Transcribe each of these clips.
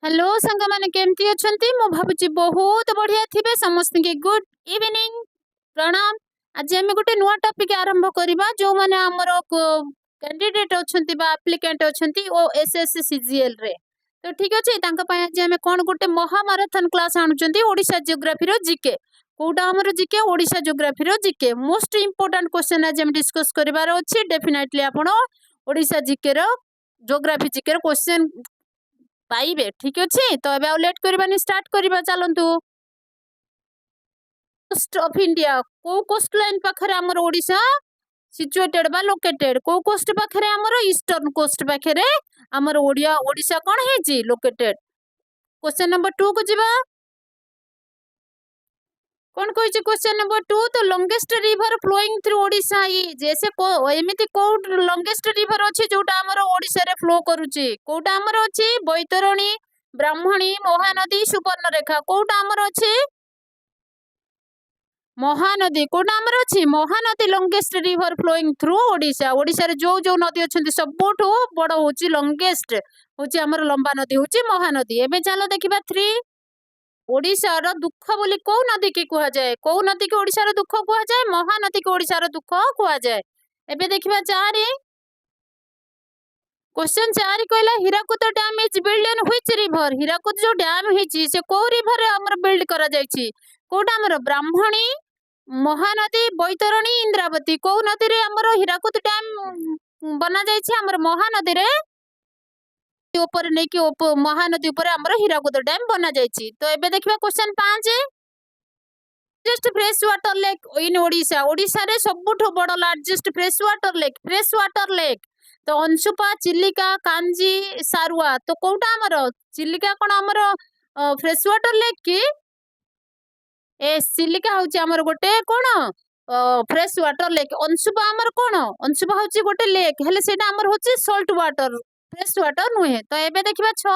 Hello संग माने केमती अछंती मो भाबुची बहुत बढ़िया थिबे समस्त के गुड इवनिंग प्रणाम। आज हम गोटे नुआ टॉपिक आरंभ करबा जो माने हमर कैंडिडेट अछंती बा एप्लिकेंट अछंती ओ एसएससी सीजीएल रे। तो ठीक अछि तांका पय आज हम कोन गोटे महामाराथन क्लास आनुचंती ओडिशा जियोग्राफी रो जीके कोटा हमर जीके ओडिशा जियोग्राफी रो जीके मोस्ट इंपोर्टेंट क्वेश्चन आज हम डिस्कस करबार अछि। डेफिनेटली आपण ओडिशा जीके रो जियोग्राफी जीके रो क्वेश्चन पाइबे। ठीक अच्छे तो अब लेट करबानी स्टार्ट करबा चलंतु। कोस्ट ऑफ इंडिया को कोस्ट लाइन पाखरे हमर ओडिशा सिचुएटेड बा लोकेटेड को कोस्ट पाखरे हमर ईस्टर्न कोस्ट पाखरे हमर ओडिशा कोन हेची लोकेटेड। क्वेश्चन नंबर 2 को जिबा कौन कहिछि क्वेश्चन नंबर 2 तो longest river flowing through Odisha जैसे को एमिति को लॉन्गेस्ट रिवर अछि जोटा हमर ओडिशा रे फ्लो करूची कोटा हमर अछि बैतरणी ब्राह्मणी महानदी सुवर्णरेखा कोटा हमर अछि महानदी कोटा हमर अछि Mahanadi longest river flowing through Odisha. Odisha रे जो जो नदी अछंती सबोठो बड़ होची लॉन्गेस्ट होची हमर लंबा नदी होची महानदी। एबे चलो देखिबा 3 ओडिशार दुख बोली कौ नदी की कुहा जाए कौ नदी की ओडिशार दुख कुहा जाए महानदी की ओडिशार दुख कुहा जाए। एबे देखिबा 4 क्वेश्चन 4 कहला Hirakud dam is build in which river. Hirakud जो डैम हेची से को रिवर रे हमर बिल्ड करा जायछि कोटा हमर ब्राह्मणी महानदी बैतरणी इंद्रावती को नदी रे हमर हीराकुद डैम बना जायछि हमर महानदी रे ऊपर नहीं कि महानदी ऊपर हमर हीराकुद डैम बना जायछि। तो एबे देखिबा question 5 largest fresh water lake in Odisha. Odisha रे सबुठो बड़ लार्जेस्ट फ्रेश वाटर लेक तो अंशुपा चिलिका कांजी सारुआ तो कोटा हमर चिलिका कोन हमर फ्रेश वाटर लेक की ए चिलिका होची हमर गोटे कोन फ्रेश वाटर लेक अंशुपा हमर कोन अंशुपा होची गोटे लेक हेले सेटा हमर होची सॉल्ट वाटर फ्रेश वाटर नुहे। तो एबे देखिबा 6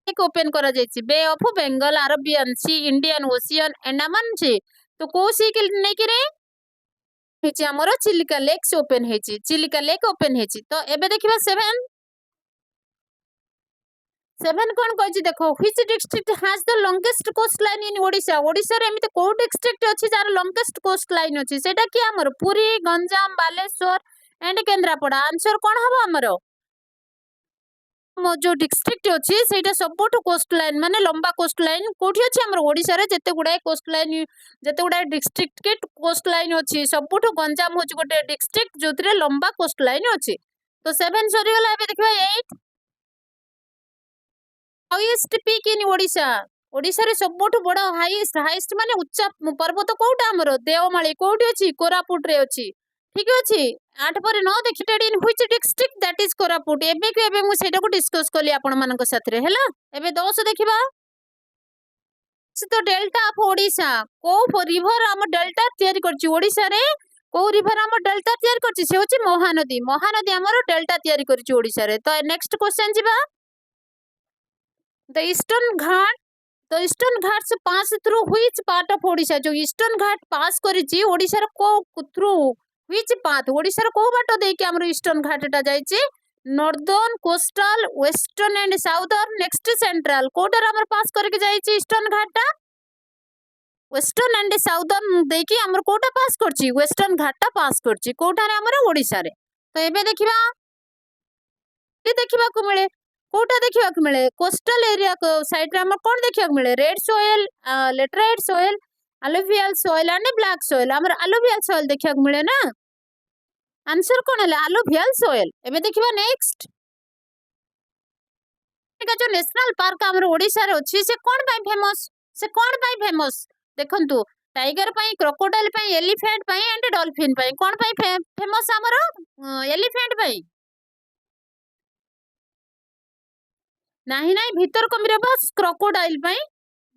एक ओपन करा जायछि Bay of Bengal Arabian Sea Indian Ocean Andaman Sea तो को सी के नै कि रे हेछि हमर चिलिका लेक ओपन हेछि चिलिका लेक ओपन हेछि। तो एबे देखिबा 7 कोन कहछि देखो which district has the longest coast line in Odisha. Odisha रे एमिते को डिस्ट्रिक्ट अछि जार लॉन्गेस्ट कोस्ट लाइन अछि सेटा कि हमर पुरी गंजाम बालेश्वर एंड केंद्रापड़ा। आंसर कोन हबो हमर मो जो डिस्ट्रिक्ट अछि सेटा सबोठ कोस्ट लाइन माने लंबा कोस्ट लाइन कोठी अछि हमर ओडिशा रे जते गुडा कोस्ट लाइन जते गुडा डिस्ट्रिक्ट के कोस्ट लाइन अछि सबोठ गंजाम होछि गोटे डिस्ट्रिक्ट जोतरे लंबा कोस्ट लाइन अछि। तो 7 सरी गला एबे देखबा 8 highest peak in Odisha. Odisha रे सबोठ बड़ हाईएस्ट माने उच्च पर्वत कोटा हमर देवमाली कोठी अछि कोरापुट रे अछि। ठीक अछि 8 पर 9 देखिटेड in which district that is Koraput. एबे के एबे मु सेटा को डिस्कस करली आपण मानक साथ रे हैला। एबे 10 देखिबा तो डेल्टा ऑफ ओडिशा को रिवर हम डेल्टा तयारी करछि ओडिशा रे को रिवर हम डेल्टा तयारी करछि से होछि महानदी। महानदी हमर डेल्टा तयारी करछि ओडिशा रे। तो नेक्स्ट क्वेश्चन जिबा द ईस्टर्न घाट तो ईस्टर्न घाट से pass through which part of Odisha. जो ईस्टर्न घाट पास करिछि ओडिशा रे को थ्रू व्हिच पाथ ओडिशा रे को बाटो दे के हमर ईस्टर्न घाटटा जायछि northern coastal western and southern next central कोटर हमर पास करके जायछि ईस्टर्न घाटटा वेस्टर्न एंड साउदर्न दे के हमर कोटा पास करछि वेस्टर्न घाटटा पास करछि कोटा रे हमर ओडिशा रे। तो एबे देखिबा कि देखिबा को मिले कोटा देखिबा को मिले कोस्टल एरिया को साइड रे हमर कोन देखिबा को मिले red soil laterite soil alluvial soil and black soil हमर अलुवियल सॉइल देखिबा को मिले ना। आंसर कोन हला अलुवियल सॉइल। एबे देखिबा नेक्स्ट जो नेशनल पार्क हमर ओडिशा रे अछि से कोन पाई फेमस देखंतु tiger pi crocodile pi elephant pi and dolphin pi cone pi famous हमर एलिफेंट पाई नाही नाही भीतर कमिरे बस क्रोकोडाइल पाई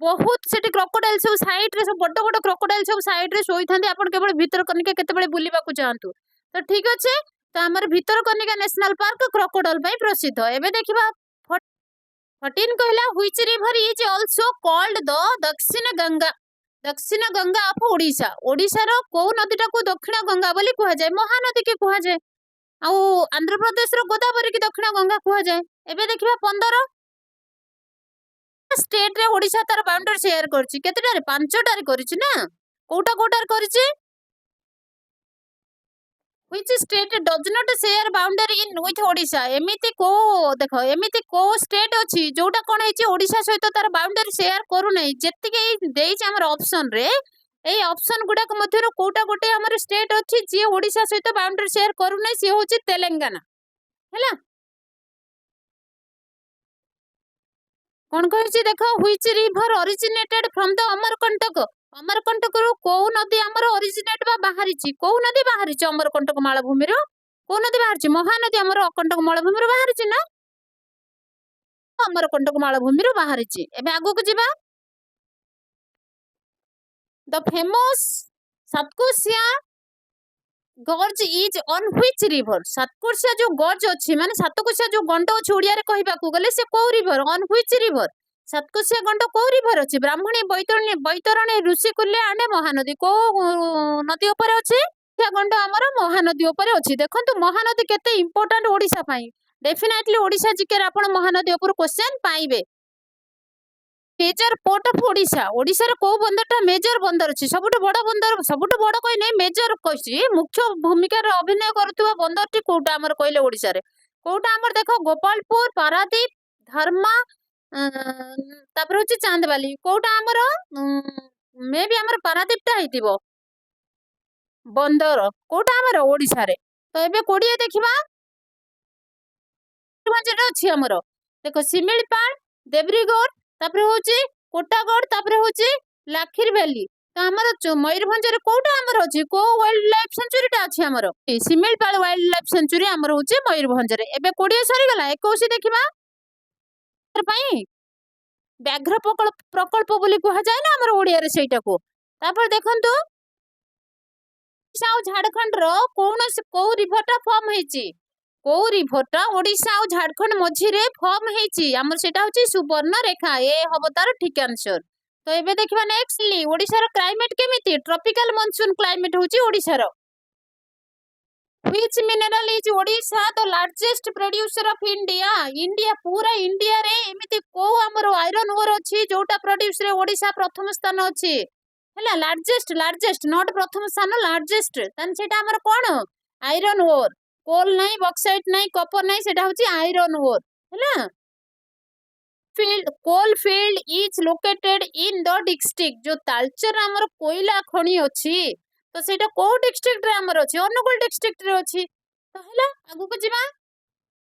बहुत सेठी क्रोकोडाइल सब साइड रे सब बड़ बड़ क्रोकोडाइल सब साइड रे सोई थांदी आपण केवल भीतर कनिका केते बळे बुलिबा को चाहंतु। तो ठीक अछि तो हमर भीतर कनिका नेशनल पार्क क्रोकोडाइल पाई प्रसिद्ध। एबे देखिबा 14 कहला which river is also called the दक्षिण गंगा ऑफ ओडिशा। ओडिशा रो को नदीटा को दक्षिण गंगा बोली कुहा जाय महानदी के कुहा जाय आ आंध्र प्रदेश रो गोदावरी की दक्षिण गंगा कुहा जाय। एबे देखिबा 15 स्टेट रे ओडिशा तार बाउंड्री शेयर करछि केतेटारे 5टारे करछि ना कोटा कोटार करछि which state does not share boundary in with Odisha एमिति को देखो एमिति को स्टेट अछि जोटा कोन हेछि ओडिशा सहित तार बाउंड्री शेयर करू नै जेतिके देछि हमर ऑप्शन रे ए ऑप्शन गुडा को मध्यरो कोटा गोटे हमर स्टेट अछि जे ओडिशा सहित बाउंड्री शेयर करू नै से होछि तेलंगाना हैला कोन कहछि देखो which river originated from the Amarkantak रु को नदी हमर ओरिजिनेट बा बाहरिछि को नदी बाहरिछि अमरकंटक मालभूमि रो को नदी बाहरिछि महानदी हमर अकंटक मालभूमि रो बाहरिछि ना अमरकंटक मालभूमि रो बाहरिछि एबे आगु को जिबा the famous Satkosia gorge is on which river Satkosia जो गॉर्ज अछि माने सातकोशिया जो गंड अछि ओडिया रे कहिबा को गले से को रिवर ऑन व्हिच रिवर सातकोशिया गंड को रिवर अछि ब्राह्मणी बैतरणी ऋषिकुल्य आने महानदी को नदी ऊपर अछि सातकोशिया गंड हमर महानदी ऊपर अछि देखंतु महानदी केते इंपोर्टेंट ओडिशा पई डेफिनेटली ओडिशा जिके आपण महानदी ऊपर क्वेश्चन पाइबे major port of Odisha Odisha रे को बंदरटा मेजर बंदर अछि सबटु बड़ कोइ नै मेजर कहिछि मुख्य भूमिका रे अभिनय करथुवा बंदरटी कोटा हमर कइले ओडिशा रे कोटा हमर देखो गोपालपुर पारादीप धर्मा तापर होछि चांदबाली कोटा हमर मे भी हमर पारादीप टा हेतिबो बंदर कोटा हमर ओडिशा रे तो एबे कोडिया देखिबा मजेटा अछि हमर देखो सिमिलपाल देब्रीगढ़ तापर होछि कोटागढ़ तापर होछि लाखिर वैली तो हमर मयूरभंज रे कोटा हमर अछि को वाइल्ड लाइफ सेंचुरी टा अछि हमर सिमिलपाल वाइल्ड लाइफ सेंचुरी हमर होछि मयूरभंज रे एबे कोडिया सरी गला 21 देखिबा पई व्याघ्र प्रकल्प बोली कुहा जाय ना हमर ओडिया रे सेटा को तापर देखंतु साउ झारखंड रो को रिवरटा फॉर्म हेछि को रिवरटा ओडिशा और झारखंड मझी रे फॉर्म हेछि हमर सेटा होछि सुवर्ण रेखा ए हबो तार ठीक आंसर तो एबे देखबा नेक्स्टली ओडिशा रो क्लाइमेट केमिति ट्रॉपिकल मॉनसून क्लाइमेट होछि ओडिशा रो which mineral is Odisha the largest producer of India पूरा इंडिया रे एमिति को हमर आयरन ओर अछि जोटा प्रोड्यूस रे ओडिशा प्रथम स्थान अछि हैला लार्जेस्ट नॉट प्रथम स्थान लार्जेस्ट तन सेटा हमर कोन आयरन ओर कोल नहीं बॉक्साइट नहीं कॉपर नहीं सेटा होची आयरन ओर हैला coal field is located in the district जो तालचर हमर कोयला खणी अछि तो सेटा को डिस्ट्रिक्ट रे हमर अछि अनुगुल डिस्ट्रिक्ट रे अछि तो हैला आगु को जिबा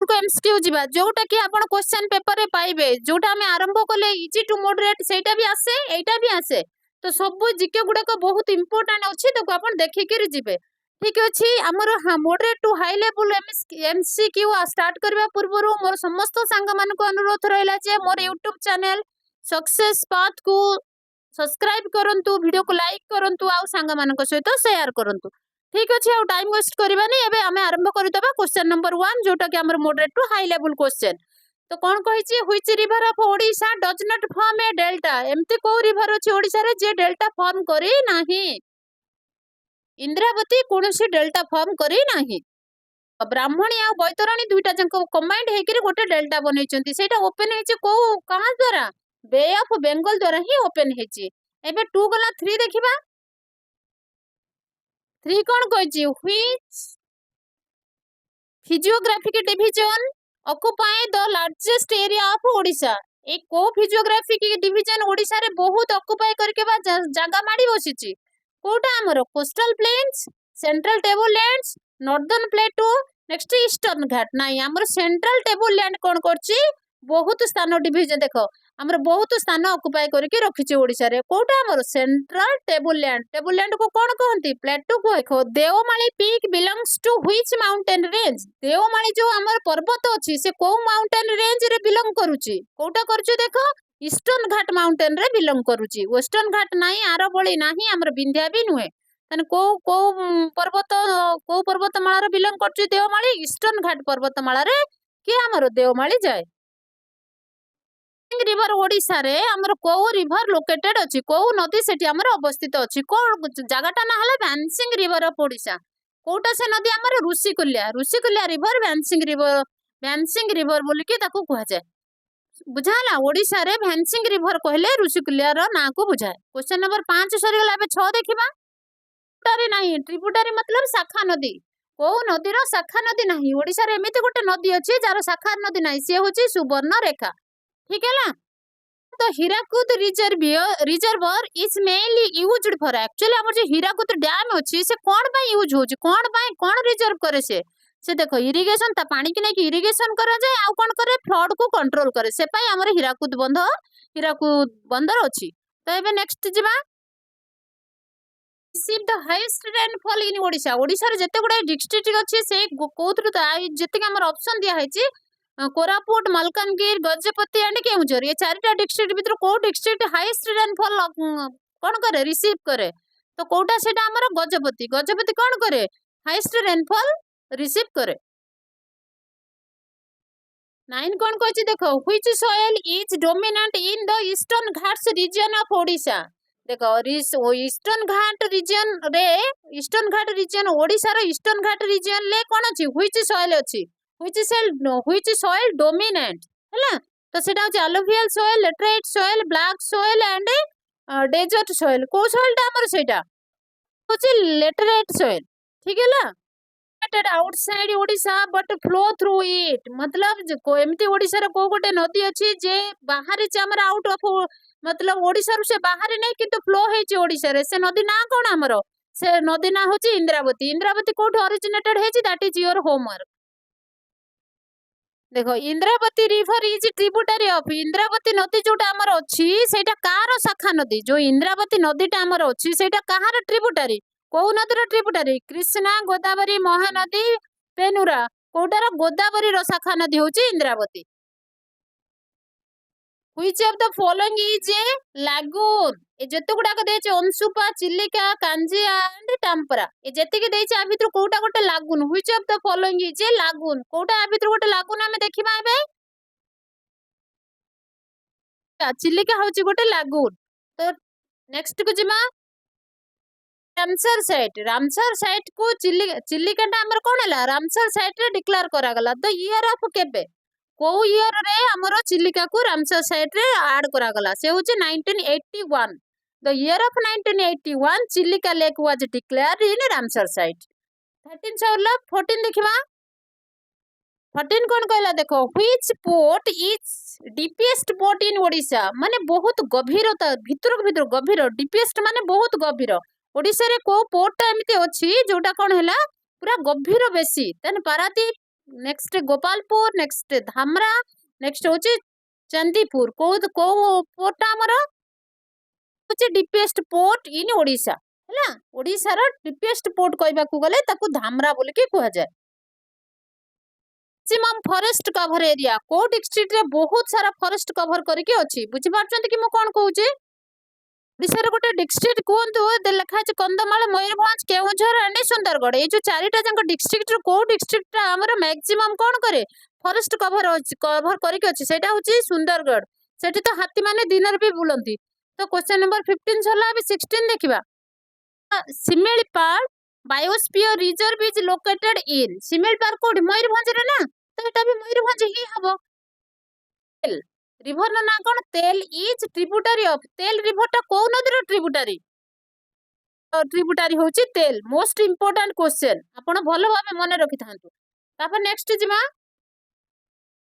को एमसीक्यू जिबा जोटा कि आपण क्वेश्चन पेपर रे पाइबे जोटा हमें आरंभ करले इजी टू मॉडरेट सेटा भी आसे एटा भी आसे तो सब जीके गुडा को बहुत इंपोर्टेंट अछि तो आपण देखि के जिबे ठीक अछि हमर moderate to high level MCQ start करबा पूर्व मोर समस्त संग मान को अनुरोध रहला जे मोर YouTube चैनल सक्सेस पाथ को सब्सक्राइब करंतु वीडियो को लाइक करंतु आ संग मान को सहित शेयर करंतु ठीक अछि आ टाइम वेस्ट करबानी एबे हमें आरंभ करि दबा क्वेश्चन नंबर 1 जोटा कि हमर moderate to high level question तो कौन कहिछि which river of Odisha does not form a delta एम्ति को रिवर अछि ओडिशा रे जे डेल्टा फॉर्म करी नाही इंद्रावती कोनोसी डेल्टा फॉर्म करी नाही ब्राह्मणी आ बैतरणी दुईटा जंक कंबाइंड हेकरी गोटे डेल्टा बनैचंती सेटा ओपन हेछि को कहा द्वारा बे ऑफ बेंगल द्वारा ही ओपन हेछि एबे 2 गला 3 देखिबा 3 कोन कहिछि which physiographic division occupy the largest area of Odisha ए को फिजियोग्राफिक डिवीजन ओडिशा रे बहुत ऑक्युपाई करके बा जागा माडी बसिछि कोटा हमर coastal plains central table lands northern plateau next eastern Ghat नाही हमर सेंट्रल टेबल लैंड कोन करछि बहुत स्थान डिवीजन देखो हमर बहुत स्थान ऑक्युपाई करके रखिछि ओडिशा रे कोटा हमर सेंट्रल टेबल लैंड को कोन कहंती प्लेटू को देखो Deomali peak belongs to which mountain range Deomali जो हमर पर्वत अछि से को माउंटेन रेंज रे बिलोंग करूछि कोटा करछु देखो ईस्टर्न घाट माउंटेन रे बिलोंग करूछि वेस्टर्न घाट नाही आरबळी नाही हमर विंध्या भी नुहे तने को पर्वतमाला रे बिलोंग करछि देवमाली ईस्टर्न घाट पर्वतमाला रे कि हमर देवमाली जाय रिवर ओडिशा रे हमर को रिवर लोकेटेड अछि को नदी सेठी हमर अवस्थित अछि को जगहटा ना हला वैनसिंग रिवर ऑफ ओडिशा कोटा से नदी हमर ऋषिकुल्या रिवर वैनसिंग रिवर बोली कि ताको कहै जाय बुझाला ओडिशा रे भैंसिंग रिवर कहले ऋषिकुल्या रो ना को बुझाए। क्वेश्चन नंबर 5 सरीगला एबे 6 देखिबा। ट्रिब्यूटारी नहीं ट्रिब्यूटारी मतलब शाखा नदी को नदी रो शाखा नदी नहीं ओडिशा रे एमिति गोटे नदी अछि जार शाखा नदी नहीं से होची सुवर्ण रेखा ठीक है ना। तो Hirakud reservoir is mainly used for actually हमर जे हीराकुद डैम अछि से कोन पय यूज होची कोन रिजर्व करे से देखो इरिगेशन ता पानी की नहीं इरिगेशन करा जाए आ कोन करे फ्लड को कंट्रोल करे से पय हमर हीराकुद बंदर अछि। तो एबे नेक्स्ट जिबा receive the highest rainfall in Odisha Odisha रे जते गुडा डिस्ट्रिक्ट अछि से कोथरु जते के हमर ऑप्शन दिया हैछि कोरापुट मलकानगिर गजपति एंड केउंझर ये चारटा डिस्ट्रिक्ट भीतर को डिस्ट्रिक्ट हाईएस्ट रेनफॉल कोन करे रिसीव करे तो कोटा सेटा हमर गजपति कोन करे हाईएस्ट रेनफॉल रिसीव करे। 9 कोन कहछि देखो which soil is dominant in the eastern Ghats region of Odisha देखो ईस्टर्न घाट रीजन ओडिशा रो ईस्टर्न घाट रीजन ले कोन अछि व्हिच सॉइल अछि व्हिच सॉइल डोमिनेंट हैला तो सेटा अछि alluvial soil laterite soil black soil and desert soil को सॉइल ता हमर सेटा अछि लेटराइट सॉइल ठीक है ला outside Odisha but flow through it मतलब को एमती ओडिशा रो को गोटे नदी अछि जे बाहर च हमर आउट ऑफ मतलब ओडिशा रू से बाहर नहीं किंतु फ्लो हेची ओडिशा रे से नदी ना कोन हमरो से नदी ना होची इंद्रावती कोठ ओरिजिनेटेड हेची दैट इज योर होमवर्क। देखो Indravati river is tributary of Indravati नदी जोटा हमर अछि सेटा कार शाखा नदी जो इंद्रावती नदीटा हमर अछि सेटा कहार ट्रिब्यूटरी को नदीर ट्रिब्यूटरी कृष्णा गोदावरी महानदी पेनुरा कोटार गोदावरी रो शाखा नदी होची Indravati. Which of the following is a lagoon? ए जते गुडा को देचे अंशुपा चिलिका कांजिया एंड टाम्परा ए जते के देचे आ भितर कोटा गोटे लागुन which of the following is a lagoon Kota आ भितर गोटे लागुन हमें देखिबा एबे चिलिका होची गोटे लागुन। तो नेक्स्ट को जिमा रामसर साइट को चिलिका टा हमर कोन हला रामसर साइट रे डिक्लेयर करा गला द ईयर ऑफ केबे को ईयर रे हमरो चिलिका को रामसर साइट रे ऐड करा गला से होची 1981 the year of 1981 Chilika lake was declared in Ramsar site. 13 सौला 14 देखिबा 14 कोन कहला देखो which port is deepest port in Odisha माने बहुत गभीरता भीतर गभीर डीपेस्ट माने बहुत गभीर ओडिशा रे को पोर्ट एमिते अछि जोटा कोन हला पूरा गभीर बेसी then Paradip next Gopalpur next Dhamra next होची चंदीपुर को पोर्ट हमर होची डीपेस्ट पोर्ट इन ओडिशा हला ओडिशा रो डीपेस्ट पोर्ट कहबा को गले ताकू धामरा बोल के कहआ जाय। मैक्सिमम फॉरेस्ट कवर एरिया को डिस्ट्रिक्ट रे बहुत सारा फॉरेस्ट कवर करके अछि बुझि पारछन कि म कोन कहूचे ओडिशा रे गोटे डिस्ट्रिक्ट कोंतु दे लिखा छै कंदमाल मयूरभंज केउझर एंड सुंदरगढ़ ए जो चारिटा जंक डिस्ट्रिक्ट रो को डिस्ट्रिक्ट हमर मैक्सिमम कोन करे फॉरेस्ट कवर करके अछि सेटा होची सुंदरगढ़ सेठी तो हाथी माने दिनर भी बुलंती। तो क्वेश्चन नंबर 15 सरला अभी 16 देखिबा Similipal biosphere reserve is located in Similipal code Mayurbhanj रे ना तो एटा भी मयूरभंज ही हबो। रिवर ना कोन तेल इज ट्रिब्यूटरी ऑफ तेल रिवर टा को नदीर ट्रिब्यूटरी होची तेल मोस्ट इंपोर्टेंट क्वेश्चन आपण भलो भाबे मने रखि थांतु। तापर नेक्स्ट जिमा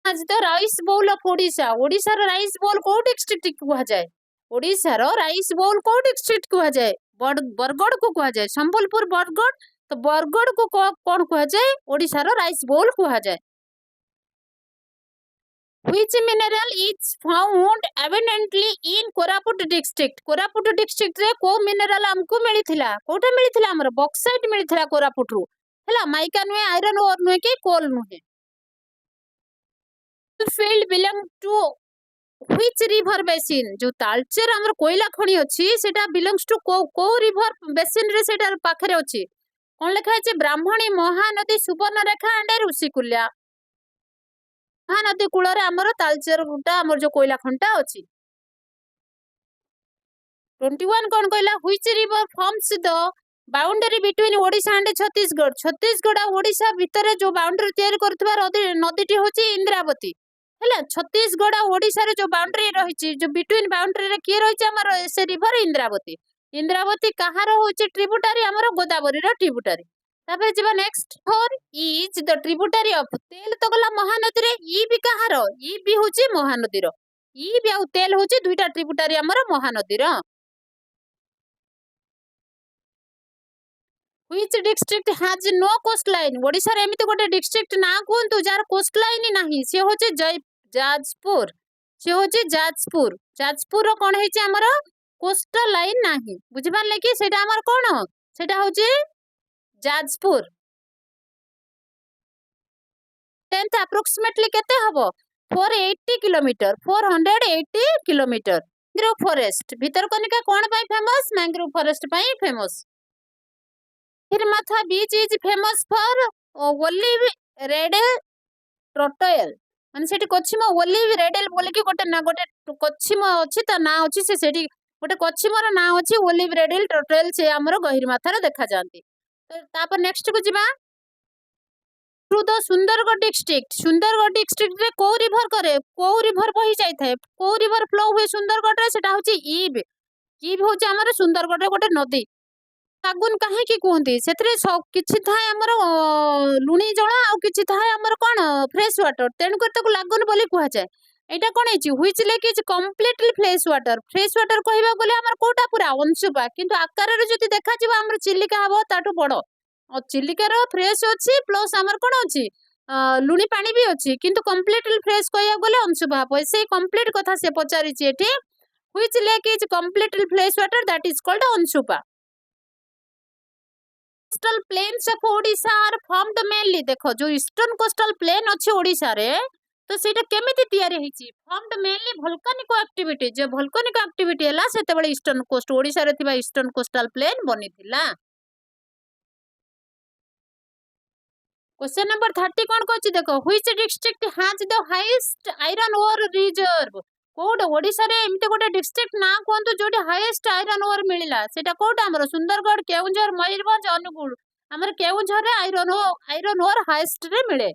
आज तो rice bowl of Odisha row rice बोल को डिस्ट्रिक्ट कहआ जाय ओडिशा रो राइस बोल को डिस्ट्रिक्ट कहआ जाय बरगढ़ को कहआ जाय संबलपुर बरगढ़ तो बरगढ़ को कोन कहआ जाय ओडिशा रो राइस बोल कहआ जाय। Which mineral is found abundantly in Koraput district रे को मिनरल हमको मिलिथिला कोठा मिलिथिला हमर बॉक्साइट मिलिथिला कोरापुट रु हला माइका नुए आयरन ओर नुए के कोल नुए। Field belong to which river basin जो तालचेर हमर कोयला खणी अछि सेटा बिलोंग्स टू को रिवर बेसिन रे सेटा पाखरे अछि कोन लिखा छै ब्राह्मणी महानदी सुवर्णरेखा एंड ऋषिकुल्या महानदी कूल रे हमर तालचेर गुटा हमर जो कोयला खंटा अछि। 21 कोन कहला which river forms the boundary between Odisha and Chhattisgarh और ओडिशा भितर जो बाउंड्री तैयार करथबा नदीटी होची इंद्रावती ହେଲା ଛତିଶଗଡ଼ ଆଉ ଓଡ଼ିଶାରେ ଯୋଉ ବାଉଣ୍ଡରୀ ରହିଛି ଯୋଉ ବିଟୱିନ୍ ବାଉଣ୍ଡରୀରେ କିଏ ରହିଛି ଆମର ସେ ରିଭର ଇନ୍ଦ୍ରାବତୀ। ଇନ୍ଦ୍ରାବତୀ କାହାର ହଉଛି ଟ୍ରିବ୍ୟୁଟାରୀ ଆମର ଗୋଦାବରୀର ଟ୍ରିବ୍ୟୁଟାରୀ। ତାପରେ ଯିବା next four is the tributary of ତେଲ ତ ଗଲା ମହାନଦୀରେ ଇ ବି କାହାର ଇ ବି ହଉଛି ମହାନଦୀର ଇ ବି ଆଉ ତେଲ ହଉଛି ଦୁଇଟା ଟ୍ରିବ୍ୟୁଟାରୀ ଆମର ମହାନଦୀର। Which district has no coastline? ओडिशारे एमिति गोटे डिस्ट्रिक्ट ना कहंतु जार कोस्टलाइन नाही से होचे जाजपुर से होचे जाजपुर जाजपुर रो कोन हेचे हमर कोस्टल लाइन नाही बुझि पारले कि सेटा हमर कोन सेटा होचे जाजपुर। लेंथ अप्रोक्सीमेटली केते हबो 480 kilometre 480 kilometre. Mangrove forest Bhitarkanika कोन पई फेमस मैंग्रोव फॉरेस्ट पई फेमस। हिरमाथा beach is famous for olive red turtle माने सेठी कोछिम ओलिव रेडल बोले कि गोटे ना गोटे कोछिम अछि त ना अछि से सेठी गोटे कोछिमर ना अछि ओलिव रेडल टर्टल से हमर गहिरमाथा रे देखा जानती। तो तापर नेक्स्ट को जिबा थ्रू द सुंदरगढ़ डिस्ट्रिक्ट रे को रिवर करे को रिवर बही जाय थाए को रिवर फ्लो हुए सुंदरगढ़ रे सेटा होची ईब ईब होची हमर सुंदरगढ़ रे गोटे नदी। फागुन काहे की कहती से किछि थाए हमर लुणी जल आ किछि थाए हमर कोन फ्रेश वाटर तेनु कर लागुन बोली कह जाए। एटा कोन हेची which lake is completely fresh water कहबा बोले हमर कोटा पूरा अंशुपा किंतु आकार रे जति देखा जिवो हमर चिलिका हबो ताटू बड़ और चिलिका रो फ्रेश अछि प्लस हमर कोन अछि लुणी पानी भी अछि किंतु कंप्लीटली फ्रेश कहया बोले अंशुपा हबो से कंप्लीट कथा से पचारि छि एठी which lake is completely fresh water that is called Anshupa. Coastal plains of Odisha are formed mainly देखो जो ईस्टर्न कोस्टल प्लेन अछि ओडिशा रे तो सेटा केमिति तयारी हिची फॉर्म्ड मेनली वोल्केनिक एक्टिविटी जे वोल्केनिक एक्टिविटी हला सेते बेले ईस्टर्न कोस्ट ओडिशा रे थिबा ईस्टर्न कोस्टल प्लेन बनिथिला। क्वेश्चन नंबर 30 कोन कहछि देखो which district has the highest iron ore reserve कोड ओडिशा रे एमिते गोटे डिस्ट्रिक्ट ना कोंतु जोटी हाईएस्ट आयरन ओर मिलिला सेटा कोटा हमर सुंदरगढ़ केउंझर मयूरभंज अनुगुल हमर केउंझर रे आयरन ओर हाईएस्ट रे मिले।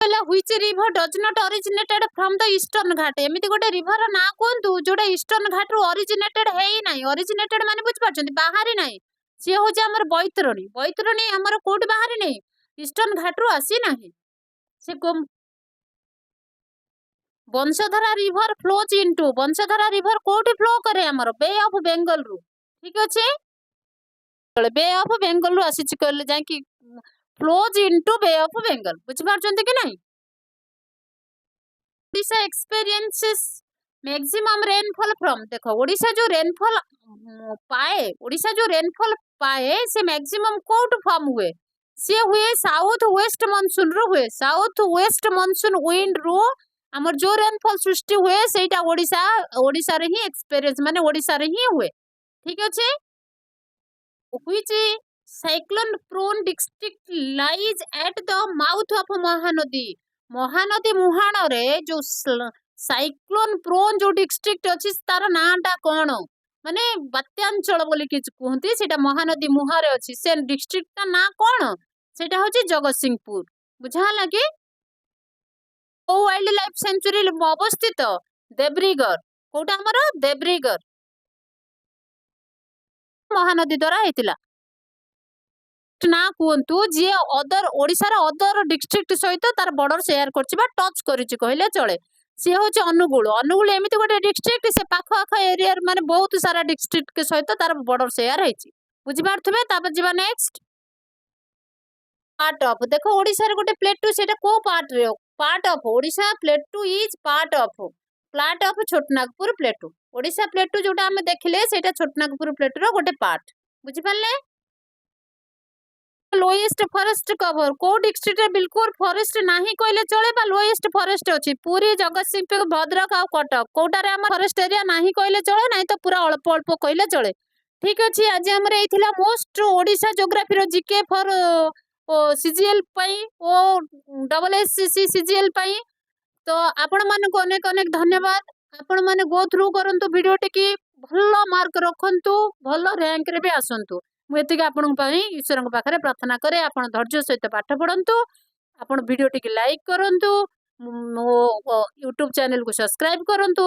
पहला which river does not originated from the eastern Ghat एमिते गोटे रिवर ना कोंतु जोटा ईस्टर्न घाट रो ओरिजिनेटेड हेई नाही ओरिजिनेटेड माने बुझ पाछंती बाहरी नाही से हो जे हमर बैतरणी हमर कोट बाहरी नाही ईस्टर्न घाट रो आसी नाही से Vamsadhara river flows into Vamsadhara river कोठी फ्लो करे हमर बे ऑफ बेंगल रु ठीक अछि बे ऑफ बेंगल रु आसी कहले जाय कि flows into Bay of Bengal बुझ पारछंती कि नहीं। Odisha experiences maximum rainfall from देखो ओडिशा जो रेनफॉल पाए से मैक्सिमम कोट फॉर्म हुए से हुए साउथ वेस्ट मानसून रो हुए साउथ वेस्ट मानसून विंड रो हमर जो रेनफॉल सृष्टि हुए सेटा ओडिशा रे ही एक्सपीरियंस माने ओडिशा रे ही हुए ठीक अछि। Which cyclone prone district lies at the mouth of Mahanadi मुहाण रे जो साइक्लोन प्रोन जो डिस्ट्रिक्ट अछि तार नाटा कोन माने बात्यांचल बोली कि कहंती सेटा महानदी मुहारे अछि से डिस्ट्रिक्ट ता ना कोन सेटा होछि जगतसिंहपुर बुझा लागे। ओ वाइल्ड लाइफ सेंचुरी अवस्थित देब्रीगढ़ कोटा हमर देब्रीगढ़ महानदी द्वारा हेतिला ना कहंतु जे अदर ओडिसा रा अदर डिस्ट्रिक्ट सहित तार बॉर्डर शेयर करछि बा टच करिछि कहले चले से होछि अनुगुल एमिति गोटे डिस्ट्रिक्ट से पाख आख एरिया माने बहुत सारा डिस्ट्रिक्ट के सहित तार बॉर्डर शेयर हेछि बुझि पारथबे। तापर जिबा नेक्स्ट पार्ट ऑफ देखो ओडिसा रे गोटे प्लेटू सेटा को part of Odisha प्लेटू is part of Chhotanagpur प्लेटू Odisha प्लेटू जोटा हम देखले सेटा छोटनागपुर प्लेटू रो गोटे पार्ट बुझि पारले। लोएस्ट फॉरेस्ट कवर को डिस्ट्रिक्ट रे बिल्कुल फॉरेस्ट नाही कहले चले बा लोएस्ट फॉरेस्ट अछि पूरी जगतसिंहपुर भद्रक आ कटक कोटा रे हम फॉरेस्ट एरिया नाही कहले चले नाही तो पूरा अल्प अल्प कहले चले ठीक अछि। आज हमरे एथिला मोस्ट ओडिशा ज्योग्राफी रो जीके फॉर सीजीएल पई ओ डबल एससीसी सीजीएल पई तो आपण मन को अनेक अनेक धन्यवाद आपण माने गो थ्रू करंतु वीडियो टिकी भलो मार्क रखंतु भलो रैंक रे भी आसंतु मुझे आपण ईश्वर पाखे प्रार्थना करे आपण धैर्य सहित पाठ पढ़ंतु आपण वीडियो टी लाइक करंतु ମୋ ୟୁଟ୍ୟୁବ ଚ୍ୟାନେଲକୁ ସବସ୍କ୍ରାଇବ କରନ୍ତୁ।